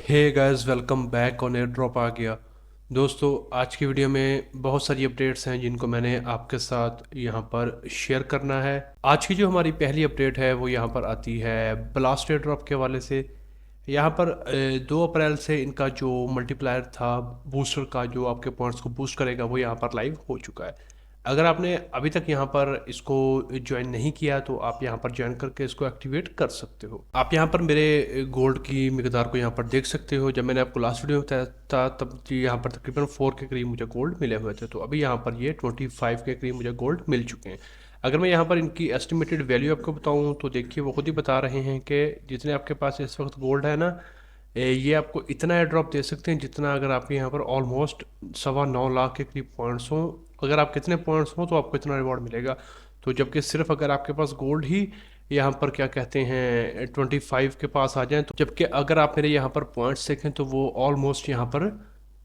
Hey guys, welcome back on airdrop आ गया। दोस्तों, आज की वीडियो में बहुत सारी अपडेट्स हैं जिनको मैंने आपके साथ यहाँ पर शेयर करना है। आज की जो हमारी पहली अपडेट है वो यहाँ पर आती है ब्लास्ट एयर ड्रॉप के हवाले से। यहाँ पर 2 अप्रैल से इनका जो मल्टीप्लायर था बूस्टर का, जो आपके पॉइंट्स को बूस्ट करेगा, वो यहाँ पर लाइव हो चुका है। अगर आपने अभी तक यहाँ पर इसको ज्वाइन नहीं किया तो आप यहाँ पर ज्वाइन करके इसको एक्टिवेट कर सकते हो। आप यहाँ पर मेरे गोल्ड की मिकदार को यहाँ पर देख सकते हो। जब मैंने आपको लास्ट वीडियो में बताया था तब यहाँ पर तकरीबन 4 के करीब मुझे गोल्ड मिले हुए थे, तो अभी यहाँ पर ये 25 के करीब मुझे गोल्ड मिल चुके हैं। अगर मैं यहाँ पर इनकी एस्टिमेटेड वैल्यू आपको बताऊँ तो देखिए, वो खुद ही बता रहे हैं कि जितने आपके पास इस वक्त गोल्ड है ना, ये आपको इतना एयर ड्रॉप दे सकते हैं जितना अगर आपके यहाँ पर ऑलमोस्ट 9.25 लाख के करीब पॉइंट्स हों। अगर आप कितने पॉइंट्स हों तो आपको इतना रिवॉर्ड मिलेगा। तो जबकि सिर्फ अगर आपके पास गोल्ड ही यहाँ पर क्या कहते हैं 25 के पास आ जाए, तो जबकि अगर आप मेरे यहाँ पर पॉइंट्स देखें तो वो ऑलमोस्ट यहाँ पर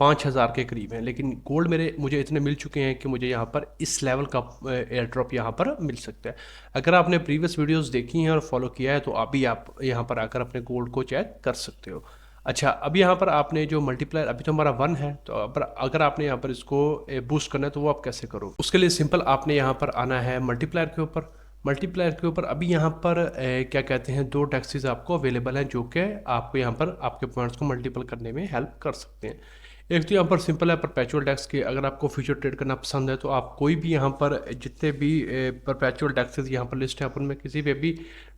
5,000 के करीब हैं। लेकिन गोल्ड मुझे इतने मिल चुके हैं कि मुझे यहाँ पर इस लेवल का एयर ड्रॉप यहाँ पर मिल सकता है। अगर आपने प्रीवियस वीडियोस देखी हैं और फॉलो किया है तो अभी आप यहाँ पर आकर अपने गोल्ड को चेक कर सकते हो। अच्छा, अभी यहाँ पर आपने जो मल्टीप्लायर अभी तो हमारा 1 है, तो अगर आपने यहाँ पर इसको बूस्ट करना है तो वो आप कैसे करो? उसके लिए सिंपल आपने यहाँ पर आना है मल्टीप्लायर के ऊपर। मल्टीप्लायर के ऊपर अभी यहाँ पर क्या कहते हैं 2 टैक्सीज आपको अवेलेबल हैं जो कि आपको यहाँ पर आपके पॉइंट्स को मल्टीपल करने में हेल्प कर सकते हैं। एक तो यहाँ पर सिंपल है परपेचुअल डेक्स के। अगर आपको फ्यूचर ट्रेड करना पसंद है तो आप कोई भी यहाँ पर जितने भी परपेचुअल डेक्सेस यहाँ पर लिस्ट है, अपन में किसी पे भी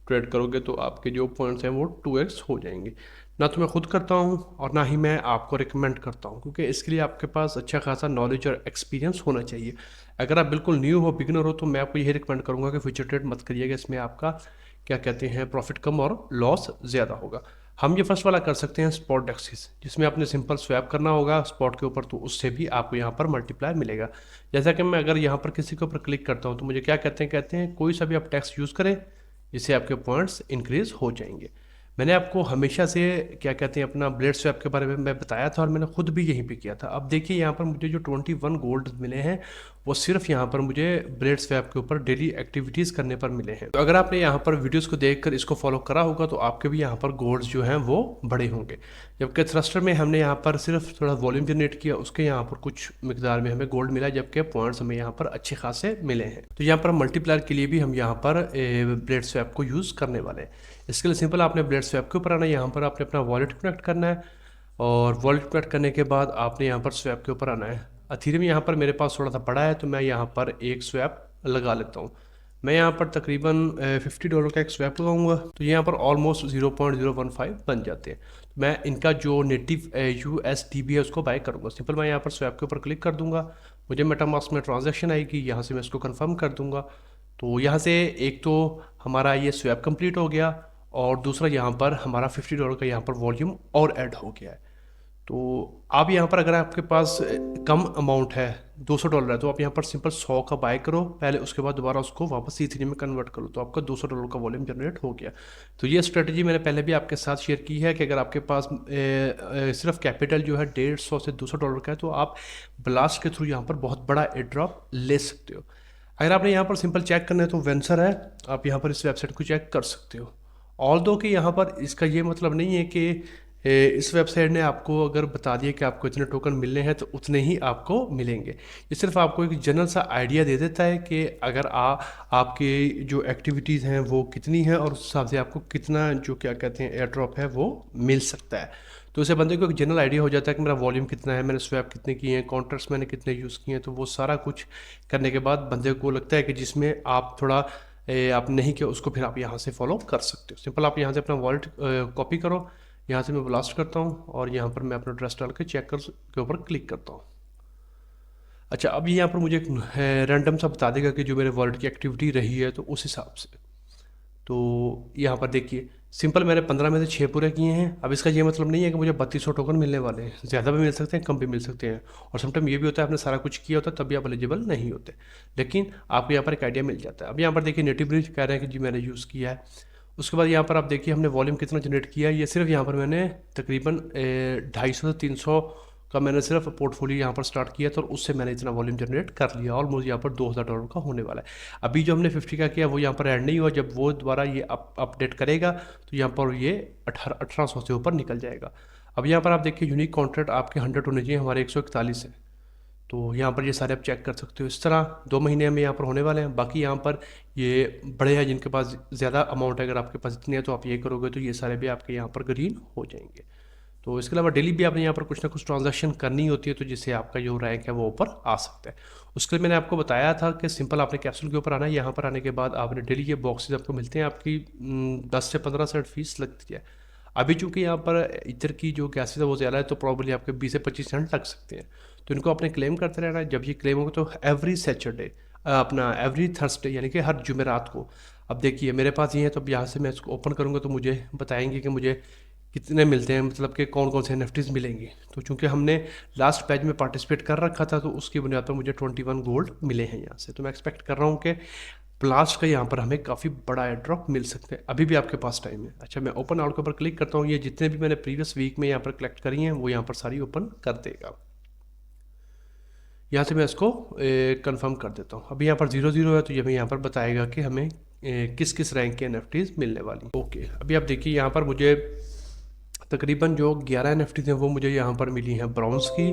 ट्रेड करोगे तो आपके जो पॉइंट्स हैं वो 2x हो जाएंगे। ना तो मैं खुद करता हूँ और ना ही मैं आपको रिकमेंड करता हूँ, क्योंकि इसके लिए आपके पास अच्छा खासा नॉलेज और एक्सपीरियंस होना चाहिए। अगर आप बिल्कुल न्यू हो, बिगिनर हो, तो मैं आपको यही रिकमेंड करूँगा कि फ्यूचर ट्रेड मत करिएगा। इसमें आपका क्या कहते हैं प्रॉफिट कम और लॉस ज़्यादा होगा। हम ये फर्स्ट वाला कर सकते हैं स्पॉट डेक्सिस, जिसमें आपने सिंपल स्वैप करना होगा स्पॉट के ऊपर, तो उससे भी आपको यहाँ पर मल्टीप्लायर मिलेगा। जैसा कि मैं अगर यहाँ पर किसी के ऊपर क्लिक करता हूँ तो मुझे क्या कहते हैं कोई सा भी आप टैक्स यूज़ करें जिससे आपके पॉइंट्स इंक्रीज हो जाएंगे। मैंने आपको हमेशा से क्या कहते हैं अपना ब्लेड स्वैप के बारे में मैं बताया था और मैंने खुद भी यहीं पे किया था। अब देखिए यहाँ पर मुझे जो 21 गोल्ड मिले हैं वो सिर्फ यहाँ पर मुझे ब्लेड स्वैप के ऊपर डेली एक्टिविटीज़ करने पर मिले हैं। तो अगर आपने यहाँ पर वीडियोस को देखकर इसको फॉलो करा होगा तो आपके भी यहाँ पर गोल्ड्स जो हैं वो बड़े होंगे। जबकि थ्रस्टर में हमने यहाँ पर सिर्फ थोड़ा वॉल्यूम जनरेट किया, उसके यहाँ पर कुछ मिकदार में हमें गोल्ड मिला, जबकि पॉइंट्स हमें यहाँ पर अच्छे खासे मिले हैं। तो यहाँ पर मल्टीप्लायर के लिए भी हम यहाँ पर ब्लेड स्वैप को यूज़ करने वाले हैं। इसके लिए सिंपल आपने ब्लेड स्वैप के ऊपर आना है, यहाँ पर आपने अपना वॉलेट कनेक्ट करना है और वॉलेट कनेक्ट करने के बाद आपने यहाँ पर स्वैप के ऊपर आना है। अथीरियम यहाँ पर मेरे पास थोड़ा सा पड़ा है तो मैं यहाँ पर एक स्वैप लगा लेता हूँ। मैं यहाँ पर तकरीबन $50 का एक स्वैप लगाऊंगा, तो यहाँ पर ऑलमोस्ट 0.015 बन जाते हैं। तो मैं इनका जो नेटिव USDB है उसको बाय करूँगा। सिंपल मैं यहाँ पर स्वैप के ऊपर क्लिक कर दूंगा, मुझे मेटामास्क में ट्रांजैक्शन आएगी, यहाँ से मैं इसको कन्फर्म कर दूंगा। तो यहाँ से एक तो हमारा ये स्वैप कंप्लीट हो गया और दूसरा यहाँ पर हमारा $50 का यहाँ पर वॉल्यूम और ऐड हो गया है। तो आप यहाँ पर अगर आपके पास कम अमाउंट है, $200 है, तो आप यहाँ पर सिंपल 100 का बाय करो पहले, उसके बाद दोबारा उसको वापस C3 में कन्वर्ट करो, तो आपका $200 का वॉल्यूम जनरेट हो गया। तो ये स्ट्रेटजी मैंने पहले भी आपके साथ शेयर की है कि अगर आपके पास सिर्फ कैपिटल जो है 150 से $200 का है तो आप ब्लास्ट के थ्रू यहाँ पर बहुत बड़ा एयर ड्रॉप ले सकते हो। अगर आपने यहाँ पर सिंपल चेक करना है तो वेंसर है, आप यहाँ पर इस वेबसाइट को चेक कर सकते हो। ऑल दो कि यहाँ पर इसका ये मतलब नहीं है कि इस वेबसाइट ने आपको अगर बता दिया कि आपको इतने टोकन मिलने हैं तो उतने ही आपको मिलेंगे। ये सिर्फ आपको एक जनरल सा आइडिया दे देता है कि अगर आपकी जो एक्टिविटीज़ हैं वो कितनी हैं और उस हिसाब से आपको कितना जो क्या कहते हैं एयर ड्रॉप है वो मिल सकता है। तो उसे बंदे को एक जनरल आइडिया हो जाता है कि मेरा वॉल्यूम कितना है, मैंने स्वैप कितने किए हैं, कॉन्ट्रैक्ट्स मैंने कितने यूज़ किए हैं। तो वो सारा कुछ करने के बाद बंदे को लगता है कि जिसमें आप थोड़ा आप नहीं किया उसको फिर आप यहाँ से फॉलो कर सकते हो। सिंपल आप यहाँ से अपना वॉलेट कॉपी करो, यहाँ से मैं ब्लास्ट करता हूँ और यहाँ पर मैं अपना एड्रेस डाल के चेक कर के ऊपर क्लिक करता हूँ। अच्छा, अब यहाँ पर मुझे एक रैंडम सा बता देगा कि जो मेरे वॉलेट की एक्टिविटी रही है तो उस हिसाब से। तो यहाँ पर देखिए सिंपल मैंने 15 में से 6 पूरे किए हैं। अब इसका ये मतलब नहीं है कि मुझे 3200 टोकन मिलने वाले हैं, ज़्यादा भी मिल सकते हैं, कम भी मिल सकते हैं। और समटाइम ये भी होता है आपने सारा कुछ किया होता है तब भी आप एलिजिबल नहीं होते, लेकिन आपको यहाँ पर एक आइडिया मिल जाता है। अब यहाँ पर देखिए नेटिव ब्रिज कह रहे हैं कि जी मैंने यूज़ किया है। उसके बाद यहाँ पर आप देखिए हमने वॉल्यूम कितना जनरेट किया है। ये सिर्फ यहाँ पर मैंने तकरीबन 250 से 300 का मैंने सिर्फ पोर्टफोलियो यहाँ पर स्टार्ट किया था और उससे मैंने इतना वॉल्यूम जनरेट कर लिया। ऑलमोस्ट यहाँ पर $2000 का होने वाला है। अभी जो हमने 50 का किया वो यहाँ पर ऐड नहीं हुआ, जब वो दोबारा ये अपडेट करेगा तो यहाँ पर ये 1800 से ऊपर निकल जाएगा। अब यहाँ पर आप देखिए यूनिक कॉन्ट्रैक्ट आपके 100 होने चाहिए, हमारे 141 है। तो यहाँ पर ये सारे आप चेक कर सकते हो। इस तरह 2 महीने में यहाँ पर होने वाले हैं। बाकी यहाँ पर ये बड़े हैं जिनके पास ज़्यादा अमाउंट है, अगर आपके पास इतनी है तो आप ये करोगे तो ये सारे भी आपके यहाँ पर ग्रीन हो जाएंगे। तो इसके अलावा डेली भी आपने यहाँ पर कुछ ना कुछ ट्रांजैक्शन करनी होती है, तो जिससे आपका जो रैंक है वो ऊपर आ सकता है। उसके लिए मैंने आपको बताया था कि सिंपल आपने कैप्सूल के ऊपर आना है। यहाँ पर आने के बाद आपने डेली ये बॉक्सेज आपको मिलते हैं, आपकी 10 से 15 सेंट फीस लगती है। अभी चूंकि यहाँ पर इधर की जो गैसेज है वो ज़्यादा है, तो प्रॉब्ली आपके 20 से 25 सेंट लग सकते हैं। तो इनको आपने क्लेम करते रहना है। जब ये क्लेम होगा तो एवरी सैटरडे, अपना एवरी थर्सडे यानी कि हर जुमेरात को। अब देखिए मेरे पास ये है, तो अब यहाँ से मैं इसको ओपन करूँगा तो मुझे बताएंगे कि मुझे कितने मिलते हैं, मतलब कि कौन कौन से एनएफटीज मिलेंगे। तो चूंकि हमने लास्ट बैच में पार्टिसिपेट कर रखा था, तो उसकी बुनियाद पर मुझे 21 गोल्ड मिले हैं यहाँ से। तो मैं एक्सपेक्ट कर रहा हूँ कि ब्लास्ट का यहाँ पर हमें काफ़ी बड़ा एयर ड्रॉप मिल सकते हैं। अभी भी आपके पास टाइम है। अच्छा, मैं ओपन आउट के ऊपर क्लिक करता हूँ। ये जितने भी मैंने प्रीवियस वीक में यहाँ पर कलेक्ट करी हैं वो यहाँ पर सारी ओपन कर देगा। यहाँ से मैं इसको कंफर्म कर देता हूँ। अभी यहाँ पर 0 0 है, तो ये हमें यहाँ पर बताएगा कि हमें किस किस रैंक के एनएफटीज मिलने वाली। ओके, अभी आप देखिए यहाँ पर मुझे तकरीबन जो 11 एनएफटीज हैं वो मुझे यहाँ पर मिली हैं ब्रॉन्ज की,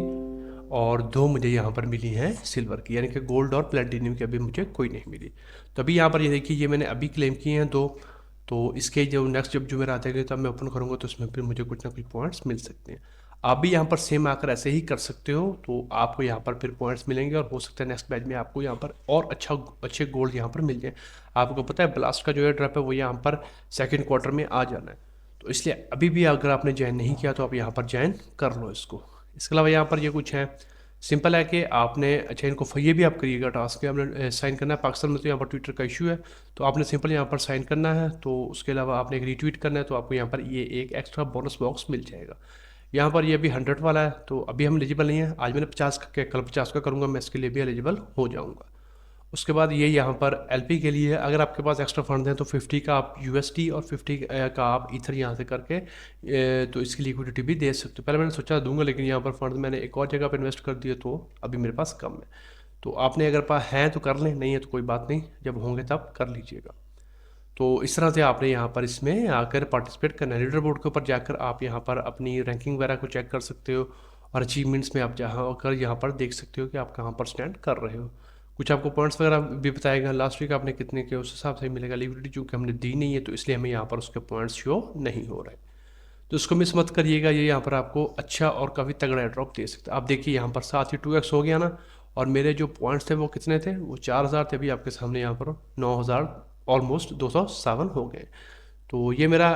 और 2 मुझे यहाँ पर मिली हैं सिल्वर की, यानी कि गोल्ड और प्लेटिनियम की अभी मुझे कोई नहीं मिली। तो अभी यहाँ पर ये देखिए ये मैंने अभी क्लेम किए हैं 2। तो इसके जो नेक्स्ट जब जो मेरा आते तब मैं ओपन करूँगा तो इसमें फिर मुझे कुछ ना कुछ पॉइंट्स मिल सकते हैं। आप भी यहाँ पर सेम आकर ऐसे ही कर सकते हो, तो आपको यहाँ पर फिर पॉइंट्स मिलेंगे, और हो सकता है नेक्स्ट बैच में आपको यहाँ पर और अच्छे गोल्ड यहाँ पर मिल जाए। आपको पता है ब्लास्ट का जो है ड्रॉप है वो यहाँ पर सेकेंड क्वार्टर में आ जाना है। तो इसलिए अभी भी अगर आपने ज्वाइन नहीं किया तो आप यहाँ पर ज्वाइन कर लो इसको। इसके अलावा यहाँ पर ये कुछ है, सिंपल है कि आपने, अच्छा इनको ये भी आप करिएगा टास्क के, आपने साइन करना है। पाकिस्तान में तो यहाँ पर ट्विटर का इशू है, तो आपने सिंपल यहाँ पर साइन करना है। तो उसके अलावा आपने एक रीट्वीट करना है, तो आपको यहाँ पर ये एक एक्स्ट्रा बोनस बॉक्स मिल जाएगा। यहाँ पर ये अभी 100 वाला है, तो अभी हम एलिजिबल नहीं है। आज मैंने 50 का किया, कल 50 का करूँगा, मैं इसके लिए भी एलिजिबल हो जाऊँगा। उसके बाद ये यहाँ पर एलपी के लिए है। अगर आपके पास एक्स्ट्रा फंड हैं तो 50 का आप यूएसडी और 50 का आप ईथर यहाँ से करके तो इसकी लिक्विडिटी भी दे सकते हो। पहले मैंने सोचा दूंगा, लेकिन यहाँ पर फंड मैंने एक और जगह पर इन्वेस्ट कर दिए, तो अभी मेरे पास कम है। तो आपने अगर पास हैं तो कर लें, नहीं है तो कोई बात नहीं, जब होंगे तब कर लीजिएगा। तो इस तरह से आपने यहाँ पर इसमें आकर पार्टिसिपेट करना है। लीडर बोर्ड के ऊपर जाकर आप यहाँ पर अपनी रैंकिंग वगैरह को चेक कर सकते हो, और अचीवमेंट्स में आप जहाँ कर यहाँ पर देख सकते हो कि आप कहाँ पर स्टैंड कर रहे हो। कुछ आपको पॉइंट्स वगैरह भी बताएगा, लास्ट वीक आपने कितने के उस हिसाब से मिलेगा। लिक्विडिटी चूँकि हमने दी नहीं है तो इसलिए हमें यहाँ पर उसके पॉइंट्स शो नहीं हो रहे, तो इसको मिस मत करिएगा। ये यहाँ पर आपको अच्छा और काफ़ी तगड़ा ड्रॉप दे सकता है। आप देखिए यहाँ पर साथ ही 2x हो गया ना, और मेरे जो पॉइंट्स थे वो कितने थे, वो 4000 थे। अभी आपके सामने यहाँ पर 9000, ऑलमोस्ट 207 हो गए। तो ये मेरा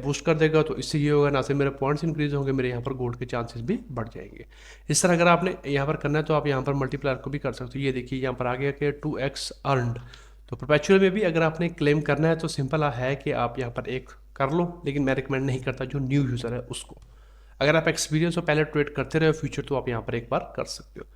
बूस्ट कर देगा, तो इससे ये होगा ना सिर्फ मेरे पॉइंट्स इंक्रीज होंगे, मेरे यहाँ पर गोल्ड के चांसेस भी बढ़ जाएंगे। इस तरह अगर आपने यहाँ पर करना है तो आप यहाँ पर मल्टीप्लायर को भी कर सकते हो। ये देखिए यहाँ पर आ गया कि 2x अर्नड। तो परपेचुअल में भी अगर आपने क्लेम करना है तो सिंपल है कि आप यहाँ पर एक कर लो, लेकिन मैं रिकमेंड नहीं करता जो न्यू यूज़र है उसको। अगर आप एक्सपीरियंस और पहले ट्रेड करते रहे फ्यूचर, तो आप यहाँ पर एक बार कर सकते हो।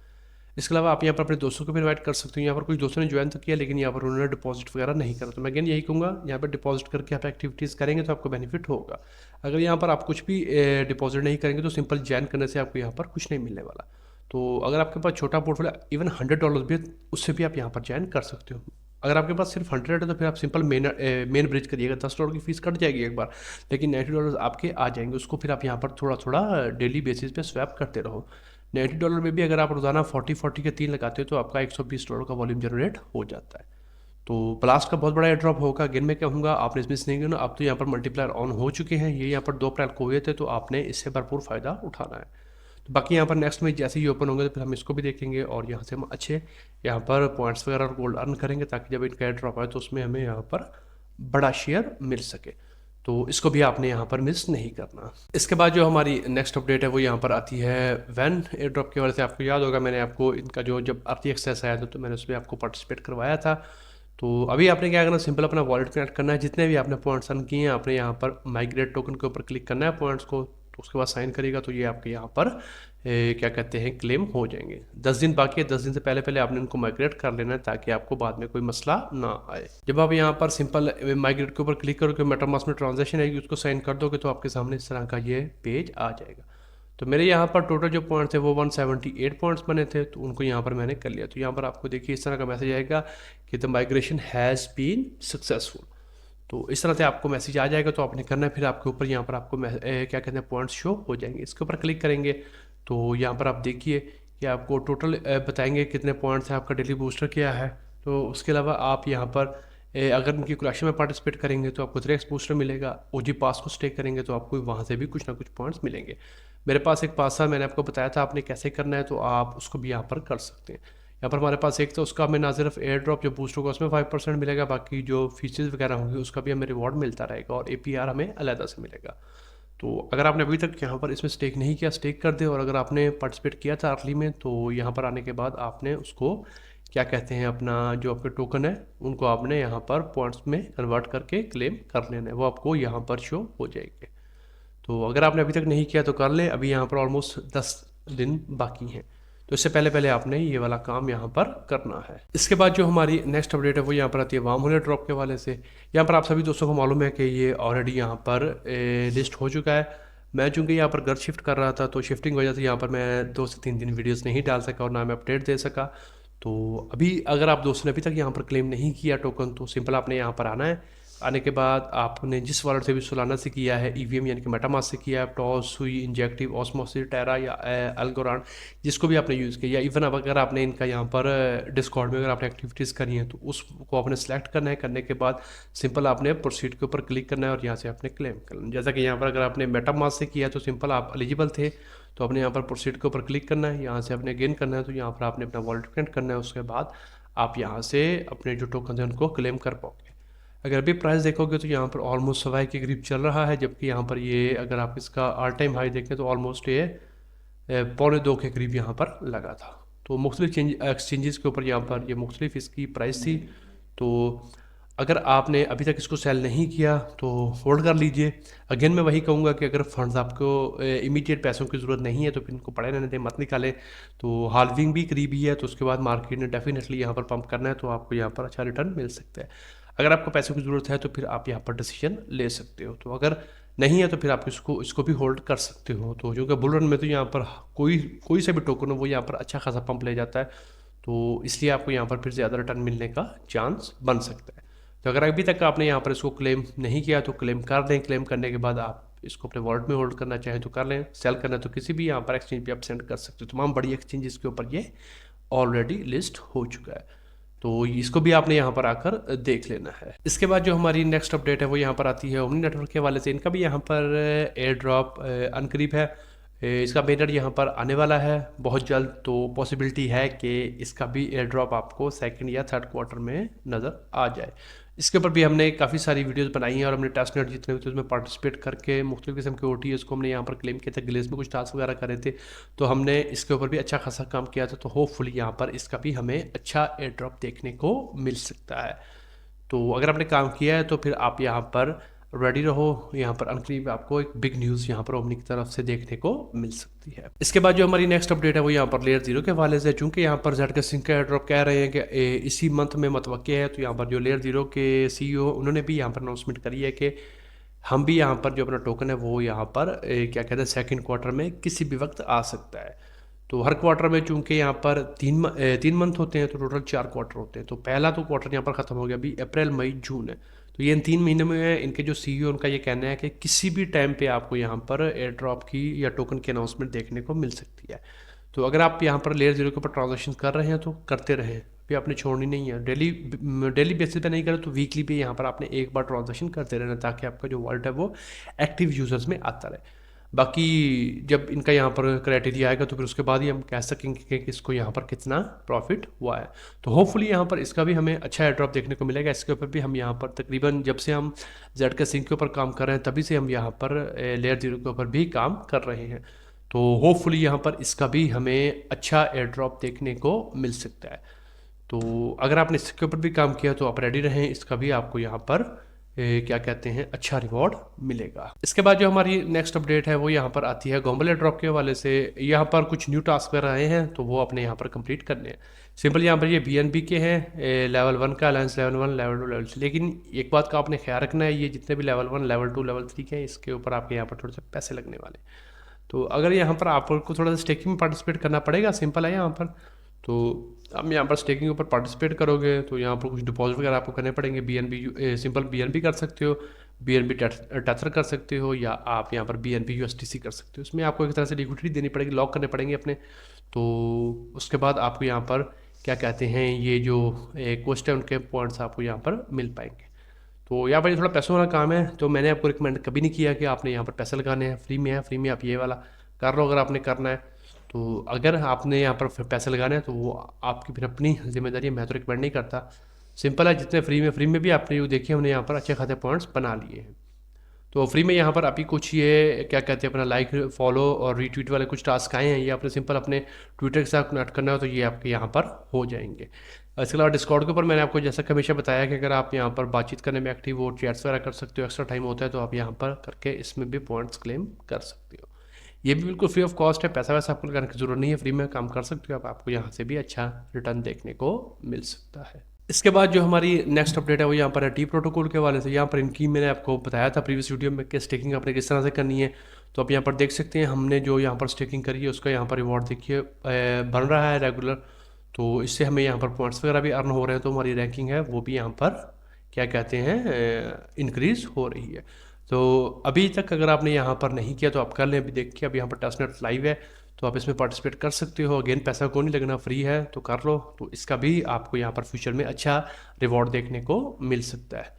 इसके अलावा आप यहाँ पर अपने दोस्तों को भी इनवाइट कर सकते हो। यहाँ पर कुछ दोस्तों ने ज्वाइन तो किया, लेकिन यहाँ पर उन्होंने डिपॉजिट वगैरह नहीं करा। तो मैं अगेन यही कहूँगा, यहाँ पर डिपॉजिट करके आप एक्टिविटीज़ करेंगे तो आपको बेनिफिट होगा। अगर यहाँ पर आप कुछ भी डिपॉजिट नहीं करेंगे तो सिंपल ज्वाइन करने से आपको यहाँ पर कुछ नहीं मिलने वाला। तो अगर आपके पास छोटा पोर्टफोलियो इवन $100 भी है, उससे भी आप यहाँ पर ज्वाइन कर सकते हो। अगर आपके पास सिर्फ 100 है तो फिर आप सिंपल मेन ब्रिज करिएगा, $10 की फीस कट जाएगी एक बार, लेकिन $90 आपके आ जाएंगे। उसको फिर आप यहाँ पर थोड़ा थोड़ा डेली बेसिस पे स्वैप करते रहो। $90 में भी अगर आप रोज़ाना 40 के 3 लगाते हो तो आपका $120 का वॉल्यूम जनरेट हो जाता है। तो ब्लास्ट का बहुत बड़ा एयर ड्रॉप होगा। अगेन मैं कहूँगा आपने इसमें नहीं करना, अब तो यहाँ पर मल्टीप्लायर ऑन हो चुके हैं। ये यहाँ पर 2 अप्रैल को हुए थे, तो आपने इससे भरपूर फ़ायदा उठाना है। तो बाकी यहाँ पर नेक्स्ट में जैसे ही ओपन होंगे तो फिर हम इसको भी देखेंगे, और यहाँ से हम अच्छे यहाँ पर पॉइंट्स वगैरह और गोल्ड अर्न करेंगे, ताकि जब इनका एयर ड्रॉप आए तो उसमें हमें यहाँ पर बड़ा शेयर मिल सके। तो इसको भी आपने यहाँ पर मिस नहीं करना। इसके बाद जो हमारी नेक्स्ट अपडेट है वो यहाँ पर आती है वैन एयर ड्रॉप की वजह से। आपको याद होगा मैंने आपको इनका जो जब अर्ली एक्सेस आया था तो मैंने उसमें आपको पार्टिसिपेट करवाया था। तो अभी आपने क्या करना, सिंपल अपना वॉलेट कनेक्ट करना है। जितने भी आपने पॉइंट्स अर्न किए हैं आपने यहाँ पर माइग्रेट टोकन के ऊपर क्लिक करना है पॉइंट्स को, तो उसके बाद साइन करेगा तो ये आपके यहाँ पर क्या कहते हैं क्लेम हो जाएंगे। 10 दिन बाकी है, 10 दिन से पहले पहले आपने इनको माइग्रेट कर लेना है, ताकि आपको बाद में कोई मसला ना आए। जब आप यहाँ पर सिंपल माइग्रेट के ऊपर क्लिक करोगे, मेटामास्क में ट्रांजेक्शन आएगी, उसको साइन कर दोगे तो आपके सामने इस तरह का ये पेज आ जाएगा। तो मेरे यहाँ पर टोटल जो पॉइंट्स थे वो 178 पॉइंट्स बने थे, तो उनको यहाँ पर मैंने कर लिया। तो यहाँ पर आपको देखिए इस तरह का मैसेज आएगा कि the migration has been successful. तो इस तरह से आपको मैसेज आ जाएगा, तो आपने करना है फिर आपके ऊपर यहाँ पर आपको क्या कहते हैं पॉइंट्स शो हो जाएंगे। इसके ऊपर क्लिक करेंगे तो यहाँ पर आप देखिए कि आपको टोटल बताएंगे कितने पॉइंट्स हैं, आपका डेली बूस्टर क्या है। तो उसके अलावा आप यहाँ पर अगर उनकी क्लैश में पार्टिसिपेट करेंगे तो आपको 3x बूस्टर मिलेगा। ओजी पास को स्टेक करेंगे तो आपको वहाँ से भी कुछ ना कुछ पॉइंट्स मिलेंगे। मेरे पास एक पास था, मैंने आपको बताया था आपने कैसे करना है, तो आप उसको भी यहाँ पर कर सकते हैं। यहाँ पर हमारे पास एक तो उसका हमें ना सिर्फ एयर ड्रॉप जो बूस्ट होगा उसमें 5% मिलेगा, बाकी जो फीचर्स वगैरह होंगे उसका भी हमें रिवॉर्ड मिलता रहेगा और APR हमें अलग से मिलेगा। तो अगर आपने अभी तक यहाँ पर इसमें स्टेक नहीं किया, स्टेक कर दे। और अगर आपने पार्टिसिपेट किया था अर्ली में, तो यहाँ पर आने के बाद आपने उसको क्या कहते हैं अपना जो आपके टोकन है उनको आपने यहाँ पर पॉइंट्स में कन्वर्ट करके क्लेम कर लेना है, वो आपको यहाँ पर शो हो जाएंगे। तो अगर आपने अभी तक नहीं किया तो कर ले, अभी यहाँ पर ऑलमोस्ट 10 दिन बाकी हैं। तो इससे पहले पहले आपने ये वाला काम यहाँ पर करना है। इसके बाद जो हमारी नेक्स्ट अपडेट है वो यहाँ पर आती है वार्म होने ड्रॉप के वाले से। यहाँ पर आप सभी दोस्तों को मालूम है कि ये ऑलरेडी यहाँ पर लिस्ट हो चुका है। मैं चूँकि यहाँ पर घर शिफ्ट कर रहा था तो शिफ्टिंग वजह से यहाँ पर मैं 2 से 3 दिन वीडियोस नहीं डाल सका और ना मैं अपडेट दे सका। तो अभी अगर आप दोस्तों ने अभी तक यहाँ पर क्लेम नहीं किया टोकन, तो सिंपल आपने यहाँ पर आना है। आने के बाद आपने जिस वॉलेट से भी सोलाना से किया है, EVM यानी कि मेटामास्क से किया है, टॉस, सुई, इंजेक्टिव, ऑस्मोसिस, टेरा या अल्गोरान, जिसको भी आपने यूज़ किया, या इवन अब अगर आपने इनका यहाँ पर डिस्कॉर्ड में अगर आपने एक्टिविटीज़ करी हैं तो उसको आपने सेलेक्ट करना है। करने के बाद सिंपल आपने प्रोसीड के ऊपर क्लिक करना है और यहाँ से आपने क्लेम करना है। जैसा कि यहाँ पर अगर आपने मेटामास्क से किया तो सिंपल आप एलिजिबल थे, तो आपने यहाँ पर प्रोसीड के ऊपर क्लिक करना है। यहाँ से आपने गेन करना है तो यहाँ पर आपने अपना वॉलेट क्रिएट करना है। उसके बाद आप यहाँ से अपने जो टोकन हैं उनको क्लेम कर पाओगे। अगर अभी प्राइस देखोगे तो यहाँ पर ऑलमोस्ट सवाई के करीब चल रहा है, जबकि यहाँ पर ये अगर आप इसका ऑल टाइम हाई देखें तो ऑलमोस्ट ये 1.25 के करीब यहाँ पर लगा था। तो मुख्तलिफ एक्सचेंजेस के ऊपर यहाँ पर ये मुख्तलिफ इसकी प्राइस थी। तो अगर आपने अभी तक इसको सेल नहीं किया तो होल्ड कर लीजिए। अगेन मैं वही कहूँगा कि अगर फंड्स आपको इमीडिएट पैसों की ज़रूरत नहीं है तो फिर इनको पड़े रहने दें, मत निकालें। तो हाल्विंग भी करीबी है, तो उसके बाद मार्केट ने डेफिनेटली यहाँ पर पंप करना है, तो आपको यहाँ पर अच्छा रिटर्न मिल सकता है। अगर आपको पैसों की ज़रूरत है तो फिर आप यहाँ पर डिसीजन ले सकते हो। तो अगर नहीं है तो फिर आप इसको भी होल्ड कर सकते हो। तो क्योंकि बुल रन में तो यहाँ पर कोई सा भी टोकन हो वो यहाँ पर अच्छा खासा पंप ले जाता है, तो इसलिए आपको यहाँ पर फिर ज़्यादा रिटर्न मिलने का चांस बन सकता है। तो अगर अभी तक आपने यहाँ पर इसको क्लेम नहीं किया तो क्लेम कर दें। क्लेम करने के बाद आप इसको अपने वॉलेट में होल्ड करना चाहें तो कर लें, सेल करना है तो किसी भी यहाँ पर एक्सचेंज पे आप सेंड कर सकते हो। तमाम बड़ी एक्सचेंजेस के ऊपर ये ऑलरेडी लिस्ट हो चुका है, तो इसको भी आपने यहाँ पर आकर देख लेना है। इसके बाद जो हमारी नेक्स्ट अपडेट है वो यहाँ पर आती है ओमनी नेटवर्क के हवाले से। इनका भी यहाँ पर एयर ड्रॉप अनकरीब है। इसका बैनर यहाँ पर आने वाला है बहुत जल्द, तो पॉसिबिलिटी है कि इसका भी एयर ड्रॉप आपको सेकंड या थर्ड क्वार्टर में नज़र आ जाए। इसके ऊपर भी हमने काफ़ी सारी वीडियोस बनाई हैं और हमने टेस्ट नेट जितने भी थे उसमें पार्टिसिपेट करके मुख्तलिफ किस्म के OTS को हमने यहाँ पर क्लेम किया था। गिलेस में कुछ टास्क वगैरह करे थे, तो हमने इसके ऊपर भी अच्छा खासा काम किया था। तो होपफुली यहाँ पर इसका भी हमें अच्छा एयर ड्रॉप देखने को मिल सकता है। तो अगर आपने काम किया है तो फिर आप यहाँ पर रेडी रहो। यहाँ पर अनकरीब आपको एक बिग न्यूज़ यहाँ पर ओमनी की तरफ से देखने को मिल सकती है। इसके बाद जो हमारी नेक्स्ट अपडेट है वो यहाँ पर लेयर 0 के हवाले से। चूँकि यहाँ पर जेड के सिंह का एयर ड्रॉप कह रहे हैं कि इसी मंथ में मतवक्के है, तो यहाँ पर जो लेयर 0 के CEO उन्होंने भी यहाँ पर अनाउंसमेंट करी है कि हम भी यहाँ पर जो अपना टोकन है वो यहाँ पर क्या कहते हैं सेकेंड क्वार्टर में किसी भी वक्त आ सकता है। तो हर क्वार्टर में चूंकि यहाँ पर तीन मंथ होते हैं तो टोटल 4 क्वार्टर होते हैं। तो पहला तो क्वार्टर यहाँ पर ख़त्म हो गया, अभी अप्रैल मई जून है। तो ये इन 3 महीनों में इनके जो CEO उनका ये कहना है कि किसी भी टाइम पे आपको यहाँ पर एयर ड्रॉप की या टोकन की अनाउंसमेंट देखने को मिल सकती है। तो अगर आप यहाँ पर लेयर 0 के ऊपर ट्रांजेक्शन कर रहे हैं तो करते रहें, अभी आपने छोड़नी नहीं है। डेली बेसिस पे नहीं करें तो वीकली पे यहाँ पर आपने एक बार ट्रांजेक्शन करते रहना, ताकि आपका जो वॉलेट है वो एक्टिव यूजर्स में आता रहे। बाकी जब इनका यहाँ पर क्राइटेरिया आएगा तो फिर उसके बाद ही हम कह सकेंगे कि इसको यहाँ पर कितना प्रॉफिट हुआ है। तो होपफुली यहाँ पर इसका भी हमें अच्छा एयर ड्रॉप देखने को मिलेगा। इसके ऊपर भी हम यहाँ पर तकरीबन जब से हम जेड के सिंह के ऊपर काम कर रहे हैं तभी से हम यहाँ पर लेयर 0 के ऊपर भी काम कर रहे हैं। तो होपफुली यहाँ पर इसका भी हमें अच्छा एयर ड्रॉप देखने को मिल सकता है। तो अगर आपने इसके ऊपर भी काम किया तो आप रेडी रहें, इसका भी आपको यहाँ पर क्या कहते हैं अच्छा रिवॉर्ड मिलेगा। इसके बाद जो हमारी नेक्स्ट अपडेट है वो यहाँ पर आती है गोम्बल एयर ड्रॉप के हवाले से। यहाँ पर कुछ न्यू टास्क वगैरह आए हैं तो वो अपने यहाँ पर कंप्लीट करने हैं। सिंपल यहाँ पर ये BNB के हैं, लेवल 1 का, अलायंस लेवल 1, लेवल 2, लेवल 3। लेकिन एक बात का आपने ख्याल रखना है, ये जितने भी लेवल 1, लेवल 2, लेवल 3 के हैं इसके ऊपर आपके यहाँ पर थोड़े से पैसे लगने वाले। तो अगर यहाँ पर आपको थोड़ा सा स्टेकिंग में पार्टिसिपेट करना पड़ेगा, सिंपल है यहाँ पर। तो अब यहाँ पर स्टेकिंग के ऊपर पार्टिसिपेट करोगे तो यहाँ पर कुछ डिपॉजिट वगैरह आपको करने पड़ेंगे। BNB सिंपल BNB कर सकते हो, BNB टेथर कर सकते हो, या आप यहाँ पर BNB USDC कर सकते हो। इसमें आपको एक तरह से लिक्विडिटी देनी पड़ेगी, लॉक करने पड़ेंगे अपने। तो उसके बाद आपको यहाँ पर क्या कहते हैं, ये जो कोस्ट है उनके पॉइंट्स आपको यहाँ पर मिल पाएंगे। तो यहाँ पर ये थोड़ा पैसों वाला काम है, तो मैंने आपको रिकमेंड कभी नहीं किया कि आपने यहाँ पर पैसे लगाने हैं। फ्री में है, फ्री में आप ये वाला कर लो अगर आपने करना है। तो अगर आपने यहाँ पर फिर पैसे लगाने हैं तो वो आपकी फिर अपनी जिम्मेदारी है, मैं तो रिकमेंड नहीं करता। सिंपल है, जितने फ्री में भी आपने ये देखिए हमने यहाँ पर अच्छे खासे पॉइंट्स बना लिए हैं। तो फ्री में यहाँ पर अभी कुछ ये क्या कहते हैं अपना लाइक फॉलो और रीट्वीट वाले कुछ टास्क आए हैं, ये आपने सिंपल अपने ट्विटर के साथ कनेक्ट करना हो तो ये आपके यहाँ पर हो जाएंगे। इसके अलावा डिस्कॉर्ड के ऊपर मैंने आपको जैसा कि हमेशा बताया कि अगर आप यहाँ पर बातचीत करने में एक्टिव हो, चैट्स वगैरह कर सकते हो, एक्स्ट्रा टाइम होता है तो आप यहाँ पर करके इसमें भी पॉइंट्स क्लेम कर सकते हो। ये भी बिल्कुल फ्री ऑफ कॉस्ट है, पैसा वैसा आपको लगाने की जरूरत नहीं है, फ्री में काम कर सकते हो आप, आपको यहाँ से भी अच्छा रिटर्न देखने को मिल सकता है। इसके बाद जो हमारी नेक्स्ट अपडेट है वो यहाँ पर है टी प्रोटोकॉल के हवाले से। यहाँ पर इनकी मैंने आपको बताया था प्रीवियस वीडियो में कि स्टेकिंग आपने किस तरह से करनी है। तो आप यहाँ पर देख सकते हैं हमने जो यहाँ पर स्टेकिंग करी है उसका यहाँ पर रिवॉर्ड देखिए बन रहा है रेगुलर। तो इससे हमें यहाँ पर पॉइंट्स वगैरह भी अर्न हो रहे हैं, तो हमारी रैंकिंग है वो भी यहाँ पर क्या कहते हैं इंक्रीज हो रही है। तो अभी तक अगर आपने यहाँ पर नहीं किया तो आप कर लें, अभी देखिए अब यहाँ पर टेस्टनेट लाइव है तो आप इसमें पार्टिसिपेट कर सकते हो। अगेन पैसा को नहीं लगना, फ्री है तो कर लो। तो इसका भी आपको यहाँ पर फ्यूचर में अच्छा रिवॉर्ड देखने को मिल सकता है।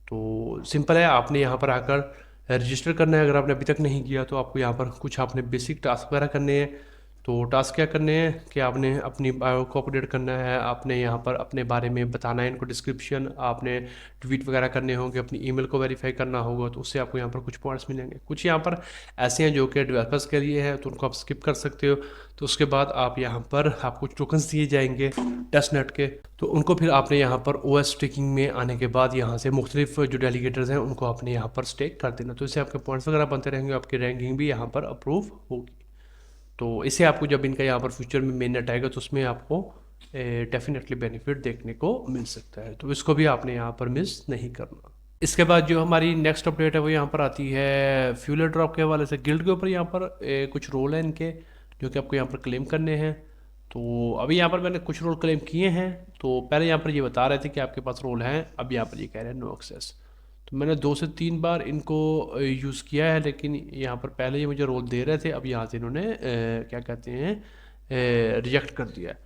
तो सिंपल है, आपने यहाँ पर आकर रजिस्टर करना है अगर आपने अभी तक नहीं किया। तो आपको यहाँ पर कुछ आपने बेसिक टास्क वगैरह करने हैं। तो टास्क क्या करने हैं कि आपने अपनी बायो को अपडेट करना है, आपने यहाँ पर अपने बारे में बताना है इनको डिस्क्रिप्शन, आपने ट्वीट वगैरह करने होंगे, अपनी ईमेल को वेरीफाई करना होगा, तो उससे आपको यहाँ पर कुछ पॉइंट्स मिलेंगे। कुछ यहाँ पर ऐसे हैं जो कि डेवलपर्स के लिए हैं तो उनको आप स्किप कर सकते हो। तो उसके बाद आप यहाँ पर आपको टोकन्स दिए जाएंगे टेस्टनेट के, तो उनको फिर आपने यहाँ पर OS स्टेकिंग में आने के बाद यहाँ से मुख्तलिफ जो डेलीगेटर्स हैं उनको आपने यहाँ पर स्टेक कर देना। तो इससे आपके पॉइंट्स वगैरह बनते रहेंगे, आपकी रैंकिंग भी यहाँ पर अप्रूव होगी। तो इससे आपको जब इनका यहाँ पर फ्यूचर में मेन नेट आएगा तो उसमें आपको डेफिनेटली बेनिफिट देखने को मिल सकता है। तो इसको भी आपने यहाँ पर मिस नहीं करना। इसके बाद जो हमारी नेक्स्ट अपडेट है वो यहाँ पर आती है फ्यूल ड्रॉप के हवाले से। गिल्ड के ऊपर यहाँ पर कुछ रोल हैं इनके जो कि आपको यहाँ पर क्लेम करने हैं। तो अभी यहाँ पर मैंने कुछ रोल क्लेम किए हैं। तो पहले यहाँ पर ये बता रहे थे कि आपके पास रोल हैं, अब यहाँ पर ये कह रहे हैं नो एक्सेस। तो मैंने 2 से 3 बार इनको यूज़ किया है, लेकिन यहाँ पर पहले ये मुझे रोल दे रहे थे, अब यहाँ से इन्होंने क्या कहते हैं रिजेक्ट कर दिया है।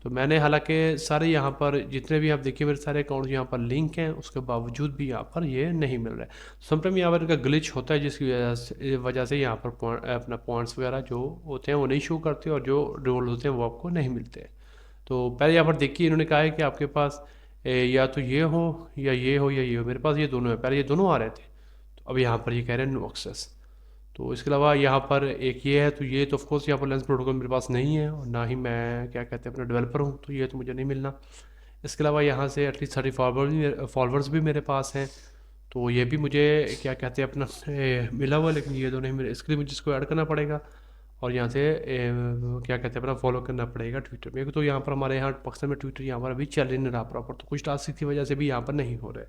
तो मैंने हालांकि सारे यहाँ पर जितने भी आप देखिए मेरे सारे अकाउंट यहाँ पर लिंक हैं, उसके बावजूद भी यहाँ पर ये नहीं मिल रहा है। समटाइम यहाँ पर इनका ग्लिच होता है जिसकी वजह से यहाँ पर अपना पॉइंट्स वगैरह जो होते हैं वो नहीं शो करते और जो रोल होते हैं वो आपको नहीं मिलते। तो पहले यहाँ पर देखिए इन्होंने कहा है कि आपके पास या तो ये हो या ये हो या ये हो, मेरे पास ये दोनों है, पहले ये दोनों आ रहे थे। तो अब यहाँ पर ये कह रहे हैं नो एक्सेस। तो इसके अलावा यहाँ पर एक ये है, तो ये तो ऑफकोर्स यहाँ पर लेंस प्रोटोकॉल मेरे पास नहीं है और ना ही मैं क्या कहते हैं अपना डेवलपर हूँ, तो ये तो मुझे नहीं मिलना। इसके अलावा यहाँ से एटलीस्ट 30 फॉलोवर्स भी मेरे पास हैं, तो ये भी मुझे क्या कहते हैं अपना मिला हुआ, लेकिन ये तो नहीं मिले। इसके लिए मुझे इसको ऐड करना पड़ेगा और यहाँ से क्या कहते हैं अपना फॉलो करना पड़ेगा ट्विटर में। तो यहाँ पर हमारे यहाँ पाकिस्तान में ट्विटर यहाँ पर अभी चल ही नहीं रहा प्रॉपर, तो कुछ टास्क की वजह से भी यहाँ पर नहीं हो रहे।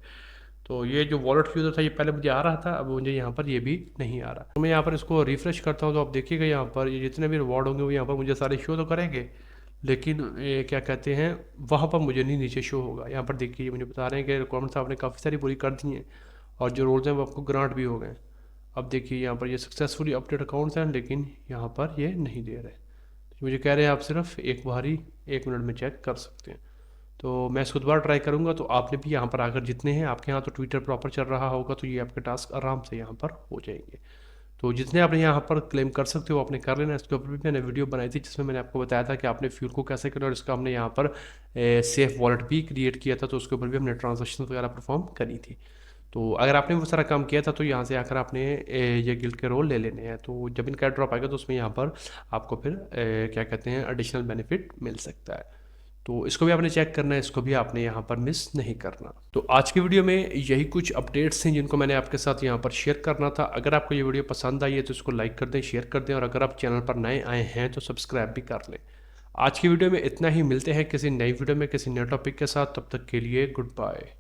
तो ये जो वॉलेट यूज़र था ये पहले मुझे आ रहा था, अब मुझे यहाँ पर ये भी नहीं आ रहा। तो मैं यहाँ पर इसको रिफ़्रेश करता हूँ तो आप देखिएगा यहाँ पर ये जितने भी रिवॉर्ड होंगे वो यहाँ पर मुझे सारे शो तो करेंगे, लेकिन ये क्या कहते हैं वहाँ पर मुझे नहीं नीचे शो होगा। यहाँ पर देखिए मुझे बता रहे हैं कि रिक्वायरमेंट्स आपने काफ़ी सारी पूरी कर दी हैं और जो रोल्स हैं वो आपको ग्रांट भी हो गए। अब देखिए यहाँ पर ये सक्सेसफुली अपडेट अकाउंट्स हैं, लेकिन यहाँ पर ये नहीं दे रहे। तो मुझे कह रहे हैं आप सिर्फ एक बार ही 1 मिनट में चेक कर सकते हैं। तो मैं इसको दोबारा ट्राई करूँगा। तो आपने भी यहाँ पर आकर जितने हैं आपके यहाँ तो ट्विटर प्रॉपर चल रहा होगा तो ये आपके टास्क आराम से यहाँ पर हो जाएंगे। तो जितने आपने यहाँ पर क्लेम कर सकते हो आपने कर लेना। इसके ऊपर भी मैंने वीडियो बनाई थी जिसमें मैंने आपको बताया था कि आपने फ्यूल को कैसे करें और इसका हमने यहाँ पर सेफ वॉलेट भी क्रिएट किया था, तो उसके ऊपर भी हमने ट्रांजेक्शन वगैरह परफॉर्म करी थी। तो अगर आपने वो सारा काम किया था तो यहाँ से आकर आपने ये गिल्ड के रोल ले लेने हैं। तो जब इनका ड्रॉप आएगा तो उसमें यहाँ पर आपको फिर क्या कहते हैं एडिशनल बेनिफिट मिल सकता है। तो इसको भी आपने चेक करना है, इसको भी आपने यहाँ पर मिस नहीं करना। तो आज की वीडियो में यही कुछ अपडेट्स हैं जिनको मैंने आपके साथ यहाँ पर शेयर करना था। अगर आपको ये वीडियो पसंद आई है तो इसको लाइक कर दें, शेयर कर दें, और अगर आप चैनल पर नए आए हैं तो सब्सक्राइब भी कर लें। आज की वीडियो में इतना ही, मिलते हैं किसी नई वीडियो में किसी नए टॉपिक के साथ, तब तक के लिए गुड बाय।